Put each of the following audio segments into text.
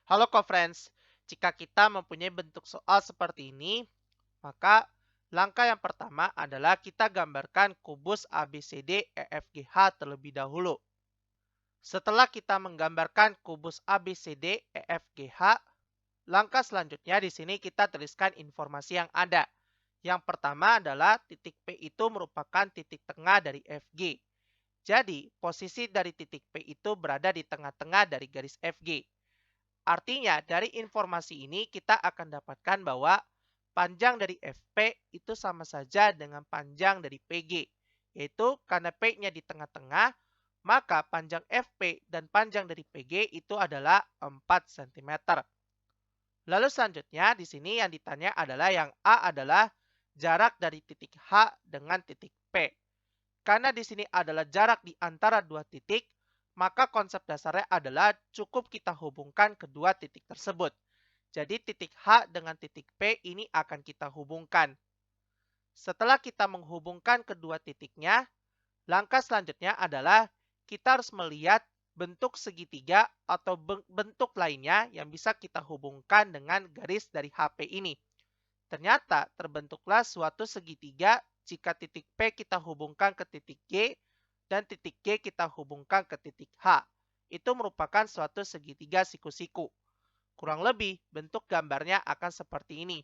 Halo co-friends, jika kita mempunyai bentuk soal seperti ini, maka langkah yang pertama adalah kita gambarkan kubus ABCD EFGH terlebih dahulu. Setelah kita menggambarkan kubus ABCD EFGH, langkah selanjutnya di sini kita tuliskan informasi yang ada. Yang pertama adalah titik P itu merupakan titik tengah dari FG. Jadi, posisi dari titik P itu berada di tengah-tengah dari garis FG. Artinya, dari informasi ini kita akan dapatkan bahwa panjang dari FP itu sama saja dengan panjang dari PG. Yaitu karena P-nya di tengah-tengah, maka panjang FP dan panjang dari PG itu adalah 4 cm. Lalu selanjutnya di sini yang ditanya adalah yang A adalah jarak dari titik H dengan titik P. Karena di sini adalah jarak di antara dua titik, maka konsep dasarnya adalah cukup kita hubungkan kedua titik tersebut. Jadi titik H dengan titik P ini akan kita hubungkan. Setelah kita menghubungkan kedua titiknya, langkah selanjutnya adalah kita harus melihat bentuk segitiga atau bentuk lainnya yang bisa kita hubungkan dengan garis dari HP ini. Ternyata terbentuklah suatu segitiga jika titik P kita hubungkan ke titik G dan titik G kita hubungkan ke titik H. Itu merupakan suatu segitiga siku-siku. Kurang lebih bentuk gambarnya akan seperti ini.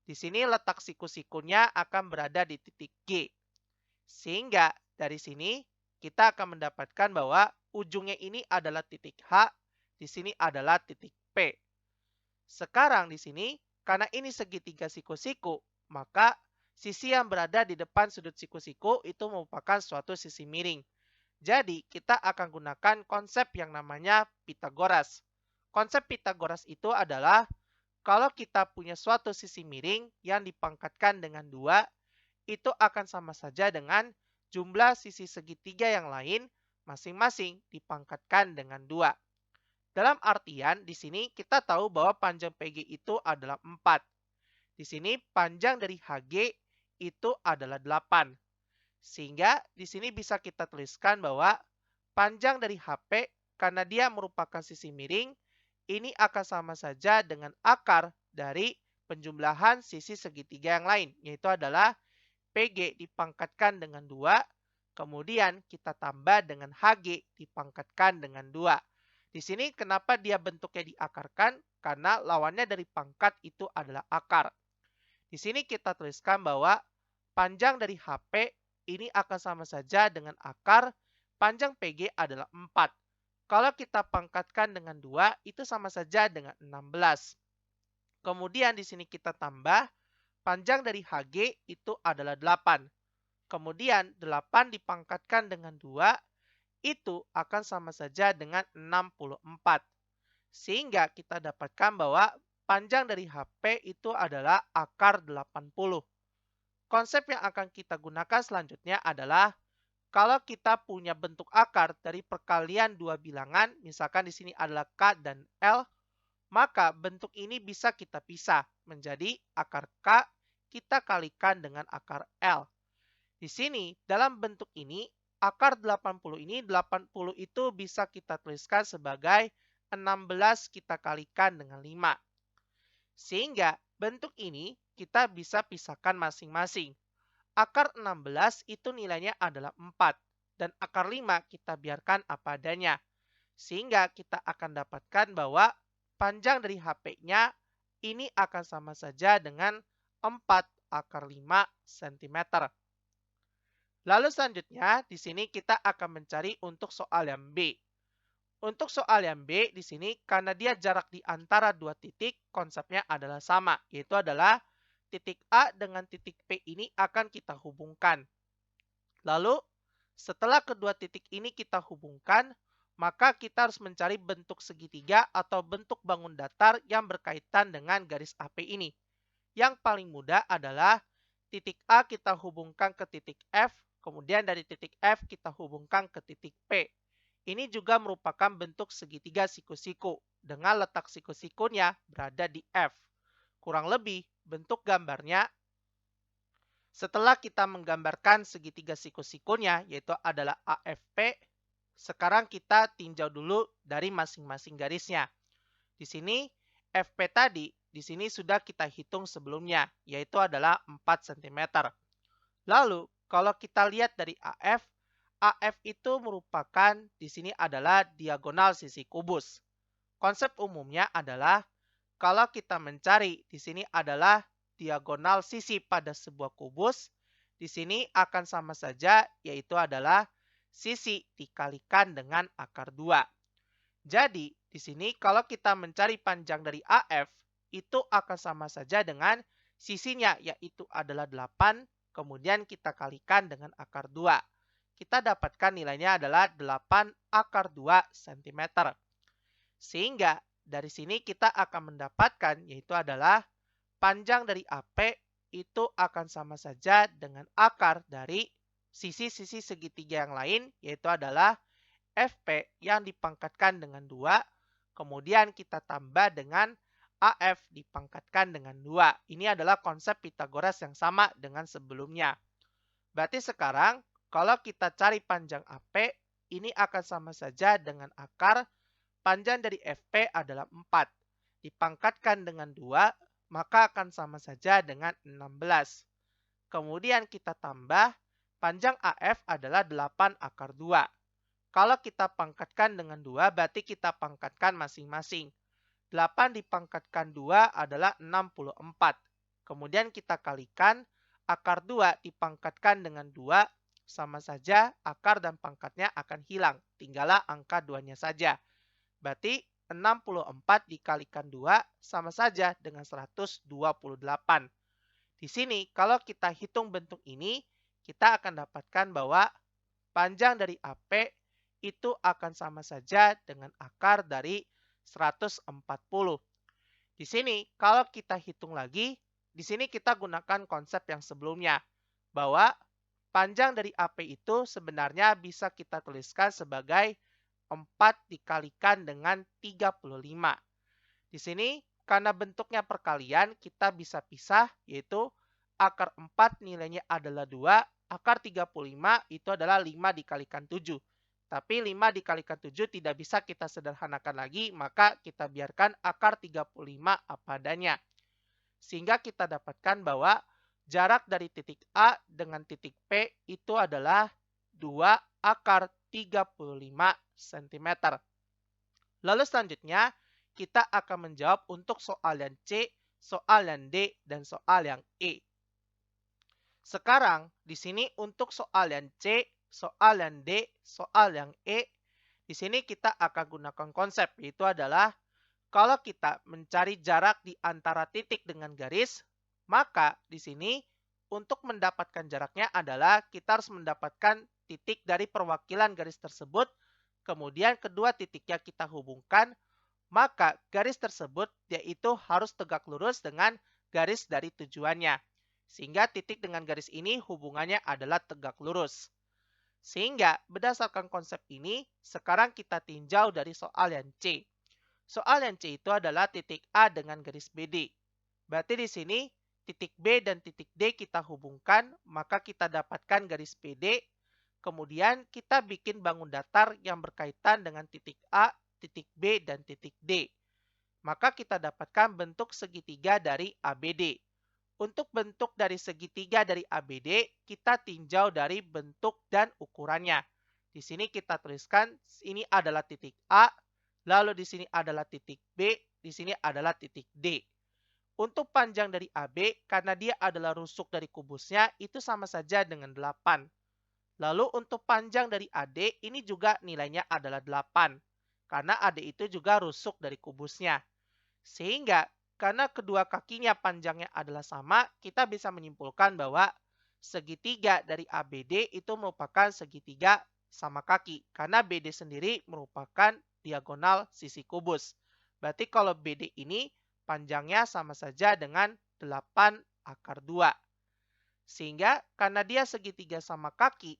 Di sini letak siku-sikunya akan berada di titik G. Sehingga dari sini kita akan mendapatkan bahwa ujungnya ini adalah titik H, di sini adalah titik P. Sekarang di sini, karena ini segitiga siku-siku, maka sisi yang berada di depan sudut siku-siku itu merupakan suatu sisi miring. Jadi, kita akan gunakan konsep yang namanya Pitagoras. Konsep Pitagoras itu adalah kalau kita punya suatu sisi miring yang dipangkatkan dengan 2, itu akan sama saja dengan jumlah sisi segitiga yang lain masing-masing dipangkatkan dengan 2. Dalam artian, di sini kita tahu bahwa panjang PG itu adalah 4. Di sini panjang dari HG itu adalah 8. Sehingga di sini bisa kita tuliskan bahwa panjang dari HP karena dia merupakan sisi miring, ini akan sama saja dengan akar dari penjumlahan sisi segitiga yang lain, yaitu adalah PG dipangkatkan dengan 2, kemudian kita tambah dengan HG dipangkatkan dengan 2. Di sini kenapa dia bentuknya diakarkan? Karena lawannya dari pangkat itu adalah akar. Di sini kita tuliskan bahwa panjang dari HP ini akan sama saja dengan akar, panjang PG adalah 4. Kalau kita pangkatkan dengan 2, itu sama saja dengan 16. Kemudian di sini kita tambah, panjang dari HG itu adalah 8. Kemudian 8 dipangkatkan dengan 2, itu akan sama saja dengan 64. Sehingga kita dapatkan bahwa panjang dari HP itu adalah akar 80. Konsep yang akan kita gunakan selanjutnya adalah kalau kita punya bentuk akar dari perkalian dua bilangan, misalkan di sini adalah K dan L, maka bentuk ini bisa kita pisah menjadi akar K kita kalikan dengan akar L. Di sini dalam bentuk ini akar 80 ini 80 itu bisa kita tuliskan sebagai 16 kita kalikan dengan 5. Sehingga bentuk ini kita bisa pisahkan masing-masing. Akar 16 itu nilainya adalah 4 dan akar 5 kita biarkan apa adanya. Sehingga kita akan dapatkan bahwa panjang dari HP-nya ini akan sama saja dengan 4 akar 5 cm. Lalu selanjutnya di sini kita akan mencari untuk soal yang B. Untuk soal yang B di sini karena dia jarak di antara dua titik konsepnya adalah sama, yaitu adalah titik A dengan titik P ini akan kita hubungkan. Lalu setelah kedua titik ini kita hubungkan, maka kita harus mencari bentuk segitiga atau bentuk bangun datar yang berkaitan dengan garis AP ini. Yang paling mudah adalah titik A kita hubungkan ke titik F, kemudian dari titik F kita hubungkan ke titik P. Ini juga merupakan bentuk segitiga siku-siku dengan letak siku-sikunya berada di F. Kurang lebih bentuk gambarnya setelah kita menggambarkan segitiga siku-sikunya yaitu adalah AFP, sekarang kita tinjau dulu dari masing-masing garisnya. Di sini FP tadi di sini sudah kita hitung sebelumnya, yaitu adalah 4 cm. Lalu, kalau kita lihat dari AF itu merupakan di sini adalah diagonal sisi kubus. Konsep umumnya adalah kalau kita mencari di sini adalah diagonal sisi pada sebuah kubus, di sini akan sama saja yaitu adalah sisi dikalikan dengan akar 2. Jadi, di sini kalau kita mencari panjang dari AF, itu akan sama saja dengan sisinya, yaitu adalah 8, kemudian kita kalikan dengan akar 2. Kita dapatkan nilainya adalah 8 akar 2 cm. Sehingga, dari sini kita akan mendapatkan, yaitu adalah panjang dari AP itu akan sama saja dengan akar dari sisi-sisi segitiga yang lain, yaitu adalah FP yang dipangkatkan dengan 2, kemudian kita tambah dengan AF dipangkatkan dengan 2. Ini adalah konsep Pitagoras yang sama dengan sebelumnya. Berarti sekarang, kalau kita cari panjang AP, ini akan sama saja dengan akar panjang dari FP adalah 4. Dipangkatkan dengan 2, maka akan sama saja dengan 16. Kemudian kita tambah, panjang AF adalah 8 akar 2. Kalau kita pangkatkan dengan 2, berarti kita pangkatkan masing-masing. 8 dipangkatkan 2 adalah 64. Kemudian kita kalikan, akar 2 dipangkatkan dengan 2, sama saja akar dan pangkatnya akan hilang. Tinggallah angka 2-nya saja. Berarti 64 dikalikan 2 sama saja dengan 128. Di sini, kalau kita hitung bentuk ini, kita akan dapatkan bahwa panjang dari AP itu akan sama saja dengan akar dari 140. Di sini, kalau kita hitung lagi, di sini kita gunakan konsep yang sebelumnya, bahwa panjang dari AP itu sebenarnya bisa kita tuliskan sebagai 4 dikalikan dengan 35. Di sini, karena bentuknya perkalian, kita bisa pisah, yaitu akar 4 nilainya adalah 2, akar 35 itu adalah 5 dikalikan 7. Tapi 5 dikalikan 7 tidak bisa kita sederhanakan lagi, maka kita biarkan akar 35 apa adanya. Sehingga kita dapatkan bahwa jarak dari titik A dengan titik P itu adalah 2 akar 35 cm. Lalu selanjutnya, kita akan menjawab untuk soal yang C, soal yang D, dan soal yang E. Sekarang, di sini untuk soal yang C, soal yang D, soal yang E, di sini kita akan gunakan konsep, yaitu adalah kalau kita mencari jarak di antara titik dengan garis, maka di sini untuk mendapatkan jaraknya adalah kita harus mendapatkan titik dari perwakilan garis tersebut, kemudian kedua titiknya kita hubungkan, maka garis tersebut yaitu harus tegak lurus dengan garis dari tujuannya. Sehingga titik dengan garis ini hubungannya adalah tegak lurus. Sehingga berdasarkan konsep ini, sekarang kita tinjau dari soal yang C. Soal yang C itu adalah titik A dengan garis BD. Berarti di sini titik B dan titik D kita hubungkan, maka kita dapatkan garis PD. Kemudian kita bikin bangun datar yang berkaitan dengan titik A, titik B, dan titik D. Maka kita dapatkan bentuk segitiga dari ABD. Untuk bentuk dari segitiga dari ABD, kita tinjau dari bentuk dan ukurannya. Di sini kita tuliskan ini adalah titik A, lalu di sini adalah titik B, di sini adalah titik D. Untuk panjang dari AB, karena dia adalah rusuk dari kubusnya, itu sama saja dengan 8. Lalu untuk panjang dari AD, ini juga nilainya adalah 8. Karena AD itu juga rusuk dari kubusnya. Sehingga, karena kedua kakinya panjangnya adalah sama, kita bisa menyimpulkan bahwa segitiga dari ABD itu merupakan segitiga sama kaki. Karena BD sendiri merupakan diagonal sisi kubus. Berarti kalau BD ini panjangnya sama saja dengan 8 akar 2. Sehingga karena dia segitiga sama kaki,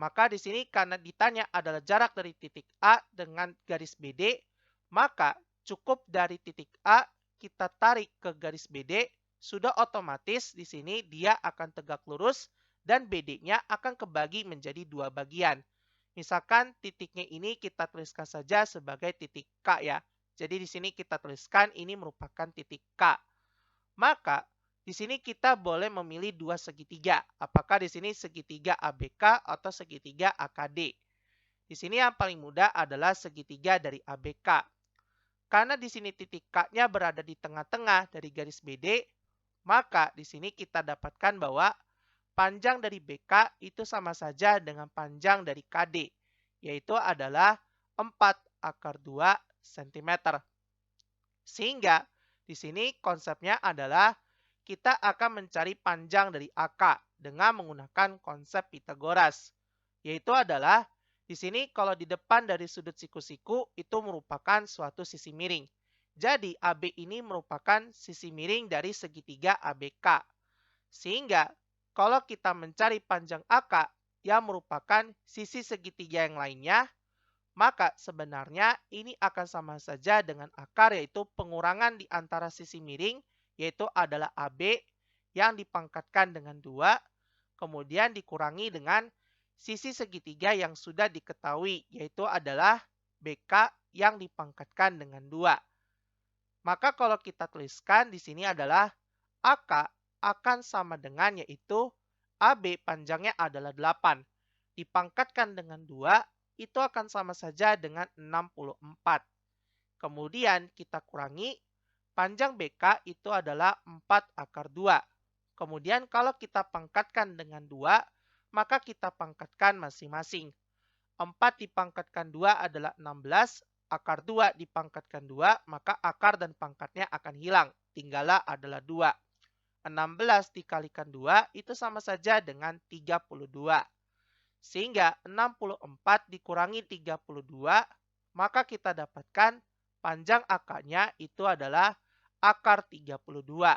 maka di sini karena ditanya adalah jarak dari titik A dengan garis BD, maka cukup dari titik A kita tarik ke garis BD, sudah otomatis di sini dia akan tegak lurus dan BD-nya akan kebagi menjadi dua bagian. Misalkan titiknya ini kita tuliskan saja sebagai titik K ya. Jadi di sini kita tuliskan ini merupakan titik K. Maka di sini kita boleh memilih dua segitiga. Apakah di sini segitiga ABK atau segitiga AKD? Di sini yang paling mudah adalah segitiga dari ABK. Karena di sini titik K-nya berada di tengah-tengah dari garis BD, maka di sini kita dapatkan bahwa panjang dari BK itu sama saja dengan panjang dari KD, yaitu adalah 4 / 2 cm. Sehingga di sini konsepnya adalah kita akan mencari panjang dari AK dengan menggunakan konsep Pitagoras, yaitu adalah di sini kalau di depan dari sudut siku-siku itu merupakan suatu sisi miring. Jadi AB ini merupakan sisi miring dari segitiga ABK. Sehingga kalau kita mencari panjang AK yang merupakan sisi segitiga yang lainnya, maka sebenarnya ini akan sama saja dengan akar, yaitu pengurangan di antara sisi miring, yaitu adalah AB yang dipangkatkan dengan 2, kemudian dikurangi dengan sisi segitiga yang sudah diketahui, yaitu adalah BK yang dipangkatkan dengan 2. Maka kalau kita tuliskan di sini adalah AK akan sama dengan, yaitu AB panjangnya adalah 8, dipangkatkan dengan 2, itu akan sama saja dengan 64. Kemudian kita kurangi, panjang BK itu adalah 4/2. Kemudian kalau kita pangkatkan dengan 2, maka kita pangkatkan masing-masing. 4 dipangkatkan 2 adalah 16, akar 2 dipangkatkan 2, maka akar dan pangkatnya akan hilang. Tinggallah adalah 2. 16 dikalikan 2 itu sama saja dengan 32. Sehingga 64 dikurangi 32, maka kita dapatkan panjang akarnya itu adalah akar 32.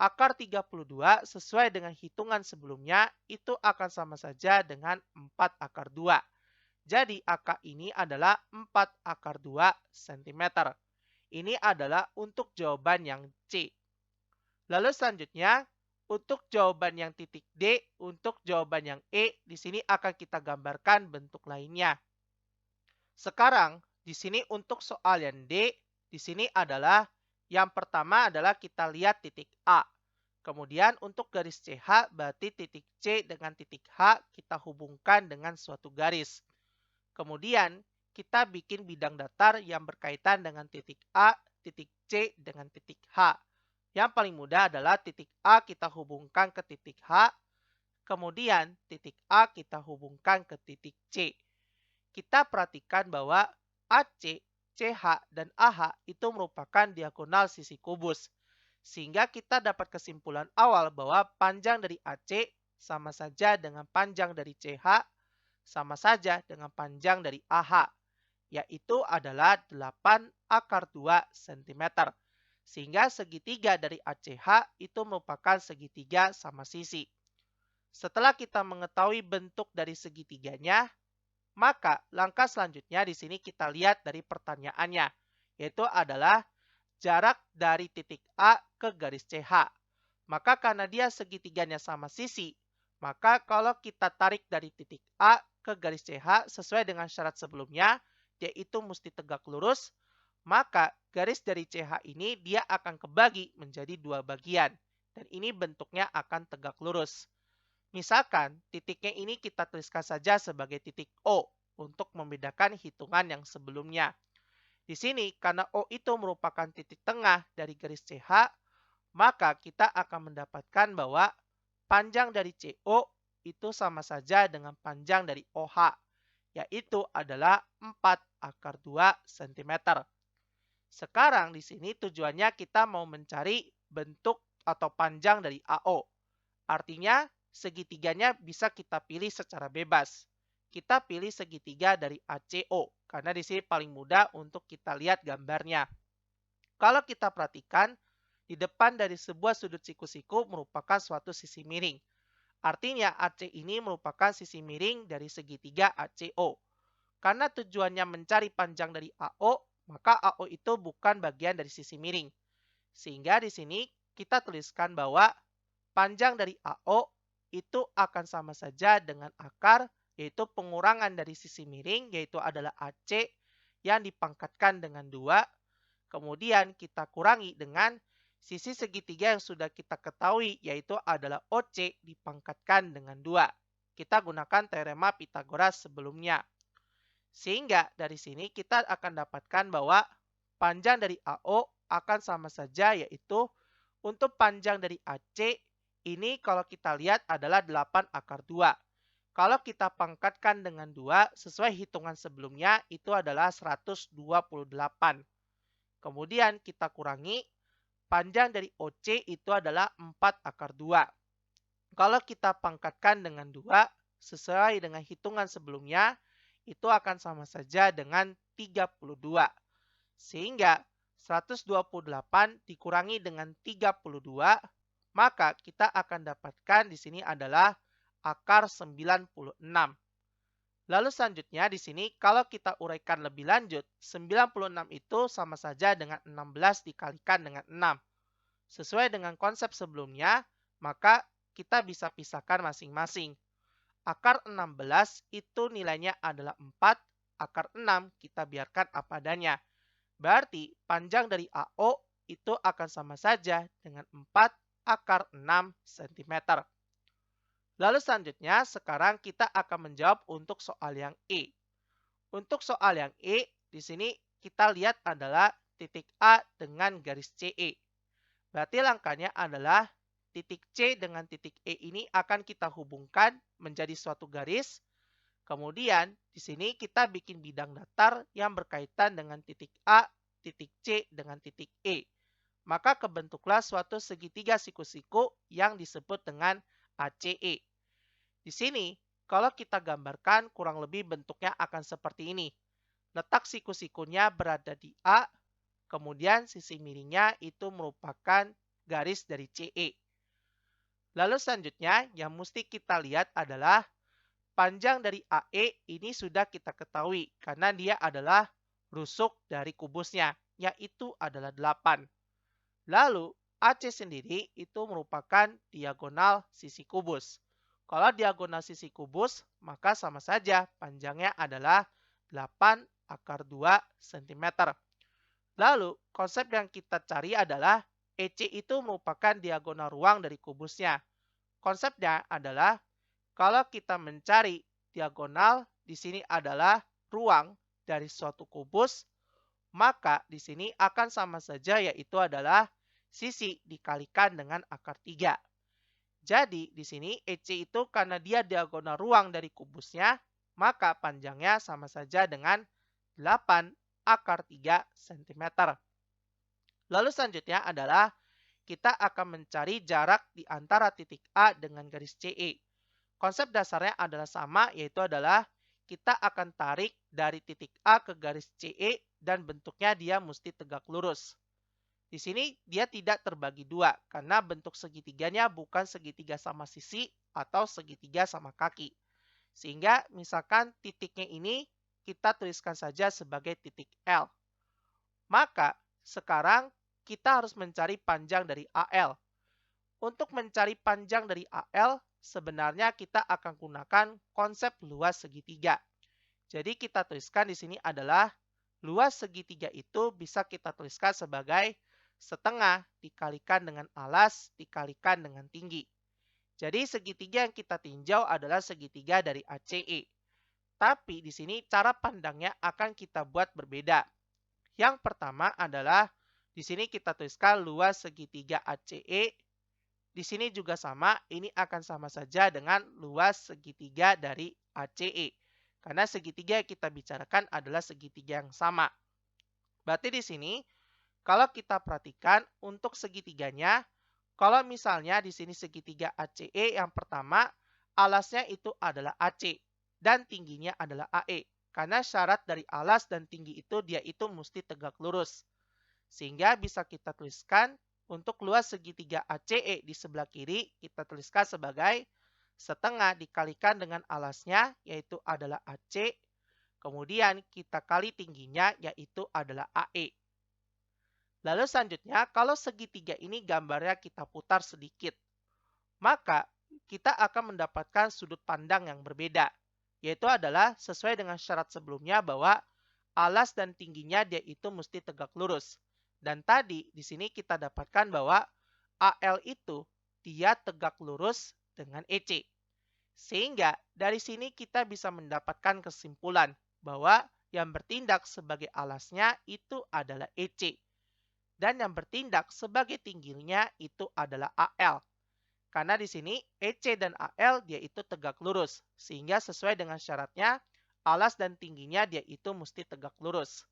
Akar 32 sesuai dengan hitungan sebelumnya itu akan sama saja dengan 4/2. Jadi akar ini adalah 4/2 cm. Ini adalah untuk jawaban yang C. Lalu selanjutnya, untuk jawaban yang titik D, untuk jawaban yang E, di sini akan kita gambarkan bentuk lainnya. Sekarang, di sini untuk soal yang D, di sini adalah yang pertama adalah kita lihat titik A. Kemudian untuk garis CH, berarti titik C dengan titik H kita hubungkan dengan suatu garis. Kemudian kita bikin bidang datar yang berkaitan dengan titik A, titik C, dengan titik H. Yang paling mudah adalah titik A kita hubungkan ke titik H, kemudian titik A kita hubungkan ke titik C. Kita perhatikan bahwa AC, CH, dan AH itu merupakan diagonal sisi kubus. Sehingga kita dapat kesimpulan awal bahwa panjang dari AC sama saja dengan panjang dari CH, sama saja dengan panjang dari AH, yaitu adalah 8/2 cm. Sehingga segitiga dari ACH itu merupakan segitiga sama sisi. Setelah kita mengetahui bentuk dari segitiganya, maka langkah selanjutnya di sini kita lihat dari pertanyaannya, yaitu adalah jarak dari titik A ke garis CH. Maka karena dia segitiganya sama sisi, maka kalau kita tarik dari titik A ke garis CH sesuai dengan syarat sebelumnya, yaitu mesti tegak lurus, maka garis dari CH ini dia akan kebagi menjadi 2 bagian. Dan ini bentuknya akan tegak lurus. Misalkan titiknya ini kita tuliskan saja sebagai titik O untuk membedakan hitungan yang sebelumnya. Di sini karena O itu merupakan titik tengah dari garis CH, maka kita akan mendapatkan bahwa panjang dari CO itu sama saja dengan panjang dari OH, yaitu adalah 4/2 cm. Sekarang di sini tujuannya kita mau mencari bentuk atau panjang dari AO. Artinya segitiganya bisa kita pilih secara bebas. Kita pilih segitiga dari ACO karena di sini paling mudah untuk kita lihat gambarnya. Kalau kita perhatikan, di depan dari sebuah sudut siku-siku merupakan suatu sisi miring. Artinya AC ini merupakan sisi miring dari segitiga ACO. Karena tujuannya mencari panjang dari AO, maka AO itu bukan bagian dari sisi miring. Sehingga di sini kita tuliskan bahwa panjang dari AO itu akan sama saja dengan akar, yaitu pengurangan dari sisi miring, yaitu adalah AC yang dipangkatkan dengan 2, Kemudian kita kurangi dengan sisi segitiga yang sudah kita ketahui, yaitu adalah OC dipangkatkan dengan 2. Kita gunakan teorema Pythagoras sebelumnya. Sehingga dari sini kita akan dapatkan bahwa panjang dari AO akan sama saja, yaitu untuk panjang dari AC ini kalau kita lihat adalah 8 akar 2. Kalau kita pangkatkan dengan 2 sesuai hitungan sebelumnya itu adalah 128. Kemudian kita kurangi panjang dari OC itu adalah 4 akar 2. Kalau kita pangkatkan dengan 2 sesuai dengan hitungan sebelumnya itu akan sama saja dengan 32. Sehingga 128 dikurangi dengan 32, maka kita akan dapatkan di sini adalah akar 96. Lalu selanjutnya di sini kalau kita uraikan lebih lanjut, 96 itu sama saja dengan 16 dikalikan dengan 6. Sesuai dengan konsep sebelumnya, maka kita bisa pisahkan masing-masing. Akar 16 itu nilainya adalah 4, akar 6 kita biarkan apa adanya. Berarti panjang dari AO itu akan sama saja dengan 4 akar 6 cm. Lalu selanjutnya sekarang kita akan menjawab untuk soal yang E. Untuk soal yang E, di sini kita lihat adalah titik A dengan garis CE. Berarti langkahnya adalah titik C dengan titik E ini akan kita hubungkan menjadi suatu garis. Kemudian di sini kita bikin bidang datar yang berkaitan dengan titik A, titik C dengan titik E. Maka kebentuklah suatu segitiga siku-siku yang disebut dengan ACE. Di sini, kalau kita gambarkan kurang lebih bentuknya akan seperti ini. Letak siku-sikunya berada di A, kemudian sisi miringnya itu merupakan garis dari CE. Lalu selanjutnya yang mesti kita lihat adalah panjang dari AE ini sudah kita ketahui karena dia adalah rusuk dari kubusnya, yaitu adalah 8. Lalu AC sendiri itu merupakan diagonal sisi kubus. Kalau diagonal sisi kubus, maka sama saja panjangnya adalah 8 akar 2 cm. Lalu, konsep yang kita cari adalah EC itu merupakan diagonal ruang dari kubusnya. Konsepnya adalah kalau kita mencari diagonal, di sini adalah ruang dari suatu kubus, maka di sini akan sama saja yaitu adalah sisi dikalikan dengan akar 3. Jadi di sini EC itu karena dia diagonal ruang dari kubusnya, maka panjangnya sama saja dengan 8 akar 3 cm. Lalu selanjutnya adalah kita akan mencari jarak di antara titik A dengan garis CE. Konsep dasarnya adalah sama, yaitu adalah kita akan tarik dari titik A ke garis CE dan bentuknya dia mesti tegak lurus. Di sini dia tidak terbagi dua karena bentuk segitiganya bukan segitiga sama sisi atau segitiga sama kaki. Sehingga misalkan titiknya ini kita tuliskan saja sebagai titik L. Maka sekarang kita harus mencari panjang dari AL. Untuk mencari panjang dari AL sebenarnya kita akan gunakan konsep luas segitiga. Jadi kita tuliskan di sini adalah luas segitiga itu bisa kita tuliskan sebagai setengah dikalikan dengan alas dikalikan dengan tinggi. Jadi segitiga yang kita tinjau adalah segitiga dari ACE. Tapi di sini cara pandangnya akan kita buat berbeda. Yang pertama adalah di sini kita tuliskan luas segitiga ACE. Di sini juga sama, ini akan sama saja dengan luas segitiga dari ACE. Karena segitiga yang kita bicarakan adalah segitiga yang sama. Berarti di sini kalau kita perhatikan untuk segitiganya, kalau misalnya di sini segitiga ACE yang pertama, alasnya itu adalah AC dan tingginya adalah AE. Karena syarat dari alas dan tinggi itu dia itu mesti tegak lurus. Sehingga bisa kita tuliskan untuk luas segitiga ACE di sebelah kiri kita tuliskan sebagai setengah dikalikan dengan alasnya yaitu adalah AC. Kemudian kita kali tingginya yaitu adalah AE. Lalu selanjutnya, kalau segitiga ini gambarnya kita putar sedikit, maka kita akan mendapatkan sudut pandang yang berbeda, yaitu adalah sesuai dengan syarat sebelumnya bahwa alas dan tingginya dia itu mesti tegak lurus. Dan tadi di sini kita dapatkan bahwa AL itu dia tegak lurus dengan EC. Sehingga dari sini kita bisa mendapatkan kesimpulan bahwa yang bertindak sebagai alasnya itu adalah EC. Dan yang bertindak sebagai tingginya itu adalah AL. Karena di sini EC dan AL dia itu tegak lurus. Sehingga sesuai dengan syaratnya, alas dan tingginya dia itu mesti tegak lurus.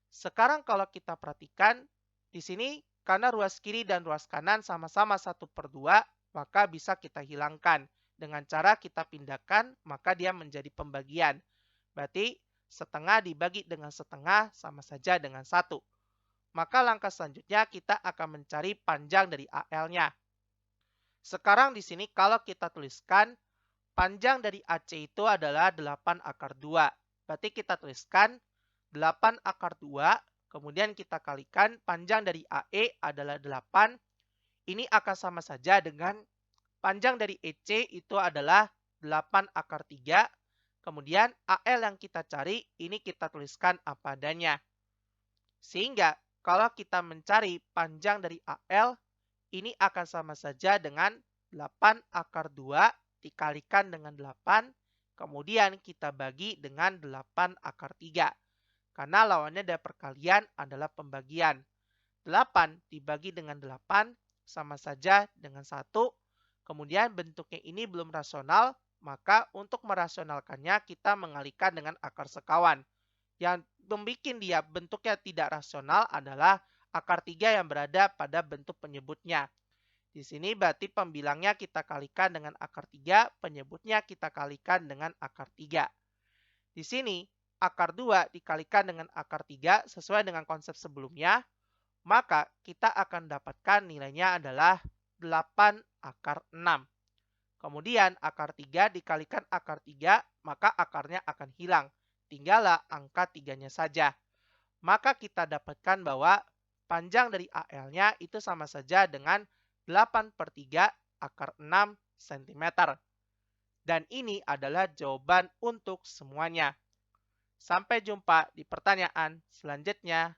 Sekarang kalau kita perhatikan, di sini karena ruas kiri dan ruas kanan sama-sama 1/2, maka bisa kita hilangkan. Dengan cara kita pindahkan, maka dia menjadi pembagian. Berarti setengah dibagi dengan setengah sama saja dengan 1. Maka langkah selanjutnya kita akan mencari panjang dari AL-nya. Sekarang di sini kalau kita tuliskan panjang dari AC itu adalah 8/2. Berarti kita tuliskan 8/2, kemudian kita kalikan panjang dari AE adalah 8. Ini akan sama saja dengan panjang dari EC itu adalah 8/3. Kemudian AL yang kita cari, ini kita tuliskan apa adanya. Sehingga kalau kita mencari panjang dari AL, ini akan sama saja dengan 8/2 dikalikan dengan 8, kemudian kita bagi dengan 8/3. Karena lawannya dari perkalian adalah pembagian. 8 dibagi dengan 8 sama saja dengan 1. Kemudian bentuknya ini belum rasional, maka untuk merasionalkannya kita mengalihkan dengan akar sekawan. Yang membuat dia bentuknya tidak rasional adalah akar 3 yang berada pada bentuk penyebutnya. Di sini berarti pembilangnya kita kalikan dengan akar 3, penyebutnya kita kalikan dengan akar 3. Di sini akar 2 dikalikan dengan akar 3 sesuai dengan konsep sebelumnya, maka kita akan dapatkan nilainya adalah 8/6. Kemudian akar 3 dikalikan akar 3, maka akarnya akan hilang. Tinggallah angka 3-nya saja. Maka kita dapatkan bahwa panjang dari AL-nya itu sama saja dengan 8/3 akar 6 cm. Dan ini adalah jawaban untuk semuanya. Sampai jumpa di pertanyaan selanjutnya.